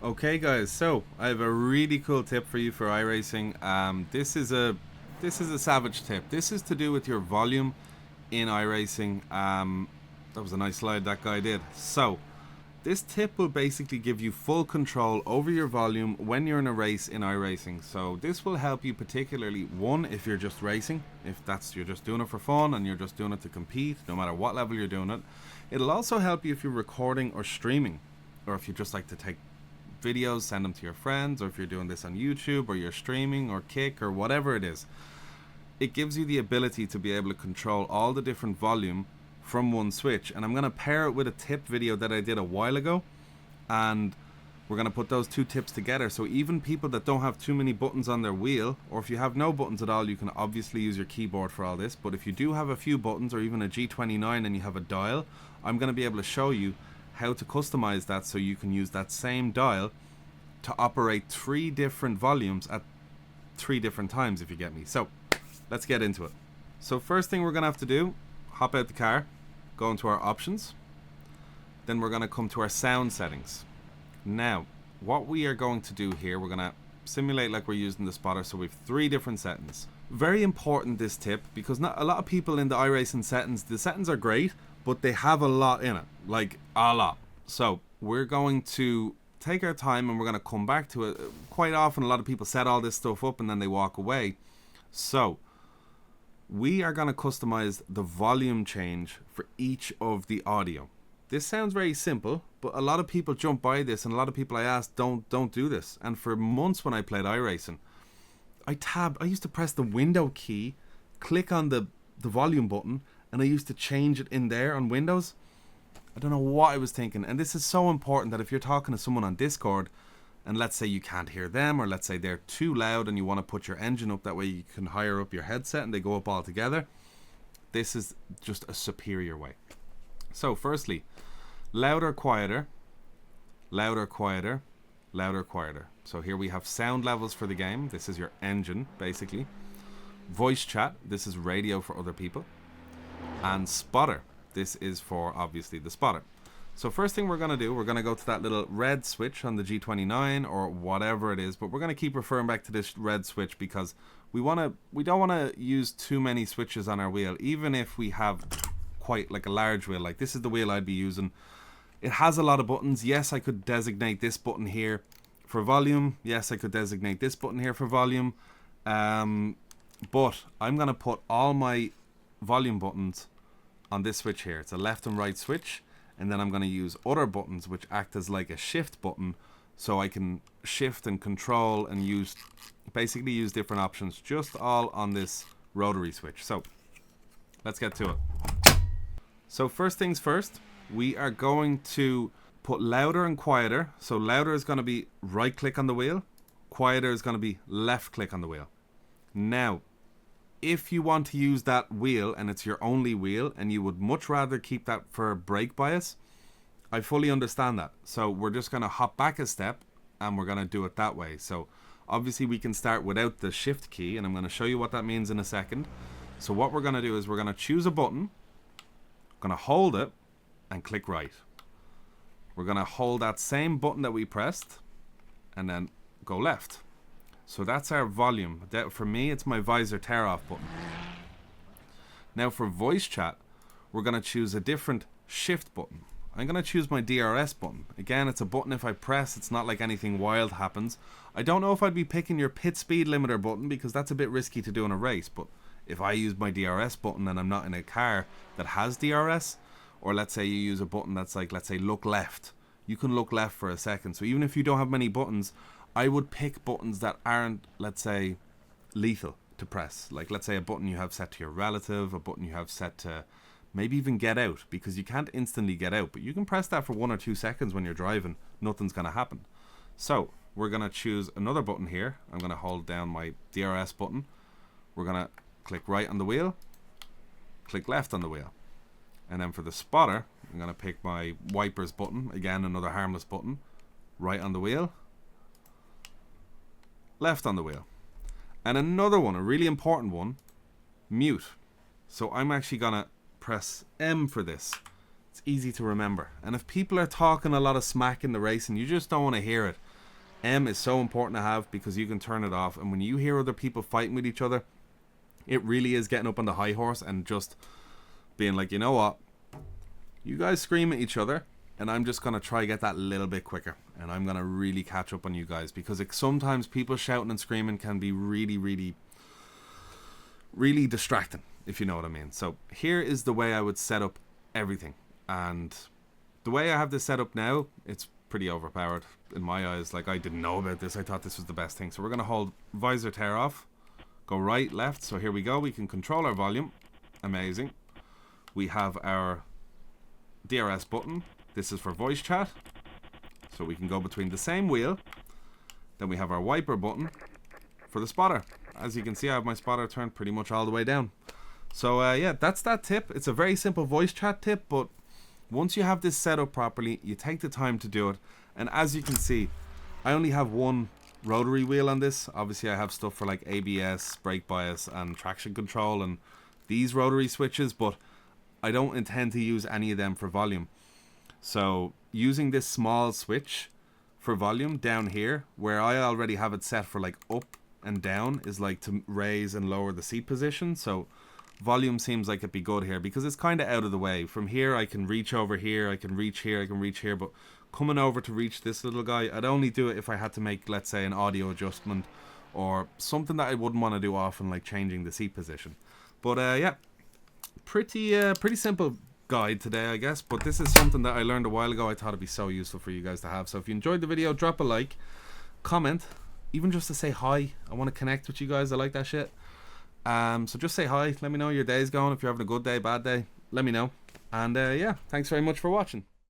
Okay, guys. So I have a really cool tip for you for iRacing. This is a savage tip. This is to do with your volume in iRacing. That was a nice slide that guy did. So this tip will basically give you full control over your volume when you're in a race in iRacing. So this will help you particularly, one, if you're just racing, if that's you're just doing it for fun and you're just doing it to compete, no matter what level you're doing it. It'll also help you if you're recording or streaming, or if you just like to take videos, send them to your friends, or if you're doing this on YouTube or you're streaming or Kick or whatever it is. It gives you the ability to be able to control all the different volume from one switch. And I'm going to pair it with a tip video that I did a while ago, and we're going to put those two tips together. So even people that don't have too many buttons on their wheel, or if you have no buttons at all, you can obviously use your keyboard for all this. But if you do have a few buttons or even a G29 and you have a dial, I'm going to be able to show you how to customize that so you can use that same dial to operate three different volumes at three different times, if you get me. So let's get into it. So first thing we're going to have to do, hop out the car, go into our options, then we're going to come to our sound settings. Now what we are going to do here, we're going to simulate like we're using the spotter. So we have three different settings. Very important, this tip, because not a lot of people in the iRacing settings, the settings are great, but they have a lot in it, like a lot. So we're going to take our time and we're going to come back to it. Quite often a lot of people set all this stuff up and then they walk away. So we are going to customize the volume change for each of the audio. This sounds very simple, but a lot of people jump by this, and a lot of people I ask don't do this. And for months when I played iRacing, I used to press the window key, click on the volume button, and I used to change it in there on Windows. I don't know what I was thinking. And this is so important that if you're talking to someone on Discord, and let's say you can't hear them, or let's say they're too loud and you want to put your engine up, that way you can hire up your headset and they go up all together. This is just a superior way. So firstly, louder, quieter, louder, quieter, louder, quieter. So here we have sound levels for the game. This is your engine, basically. Voice chat, this is radio for other people. And spotter, this is for obviously the spotter. So first thing we're going to do, we're going to go to that little red switch on the G29 or whatever it is, but we're going to keep referring back to this red switch because we don't want to use too many switches on our wheel, even if we have quite like a large wheel. Like this is the wheel I'd be using. It has a lot of buttons. Yes, I could designate this button here for volume. Yes, I could designate this button here for volume. But I'm going to put all my volume buttons on this switch here. It's a left and right switch, and then I'm going to use other buttons which act as like a shift button, so I can shift and control and use different options, just all on this rotary switch. So let's get to it. So first things first, we are going to put louder and quieter. So louder is going to be right click on the wheel, quieter is going to be left click on the wheel. Now if you want to use that wheel and it's your only wheel and you would much rather keep that for brake bias, I fully understand that. So we're just going to hop back a step and we're going to do it that way. So obviously we can start without the shift key, and I'm going to show you what that means in a second. So what we're going to do is we're going to choose a button, going to hold it and click right. We're going to hold that same button that we pressed and then go left. So that's our volume. For me, it's my visor tear off button. Now for voice chat, we're going to choose a different shift button. I'm going to choose my DRS button. Again, it's a button if I press, it's not like anything wild happens. I don't know if I'd be picking your pit speed limiter button because that's a bit risky to do in a race. But if I use my DRS button and I'm not in a car that has DRS, or let's say you use a button that's like, let's say look left. You can look left for a second. So even if you don't have many buttons, I would pick buttons that aren't, let's say, lethal to press. Like, let's say a button you have set to your relative, a button you have set to maybe even get out, because you can't instantly get out, but you can press that for 1 or 2 seconds when you're driving. Nothing's going to happen. So we're going to choose another button here. I'm going to hold down my DRS button. We're going to click right on the wheel, click left on the wheel. And then for the spotter, I'm going to pick my wipers button. Again, another harmless button. Right on the wheel, left on the wheel. And another one, a really important one, mute. So I'm actually gonna press M for this. It's easy to remember. And if people are talking a lot of smack in the race and you just don't want to hear it, M is so important to have because you can turn it off, and when you hear other people fighting with each other, it really is getting up on the high horse and just being like, you know what, you guys scream at each other, and I'm just going to try get that little bit quicker, and I'm going to really catch up on you guys, because sometimes people shouting and screaming can be really, really, really distracting, if you know what I mean. So here is the way I would set up everything, and the way I have this set up now, it's pretty overpowered in my eyes. Like, I didn't know about this. I thought this was the best thing. So we're going to hold visor tear off, go right, left. So here we go. We can control our volume. Amazing. We have our DRS button. This is for voice chat. So we can go between the same wheel. Then we have our wiper button for the spotter. As you can see, I have my spotter turned pretty much all the way down. So yeah, that's that tip. It's a very simple voice chat tip, but once you have this set up properly, you take the time to do it. And as you can see, I only have one rotary wheel on this. Obviously, I have stuff for like ABS, brake bias, and traction control, and these rotary switches, but I don't intend to use any of them for volume. So using this small switch for volume down here, where I already have it set for like up and down, is like to raise and lower the seat position. So volume seems like it'd be good here because it's kind of out of the way. From here I can reach over here, I can reach here, I can reach here, but coming over to reach this little guy, I'd only do it if I had to make, let's say, an audio adjustment or something that I wouldn't want to do often, like changing the seat position. But yeah, pretty simple guide today, I guess, but this is something that I learned a while ago. I thought it'd be so useful for you guys to have. So if you enjoyed the video, drop a like, comment, even just to say hi. I want to connect with you guys. I like that shit. So just say hi, let me know how your day's going. If you're having a good day, bad day, let me know. And yeah, thanks very much for watching.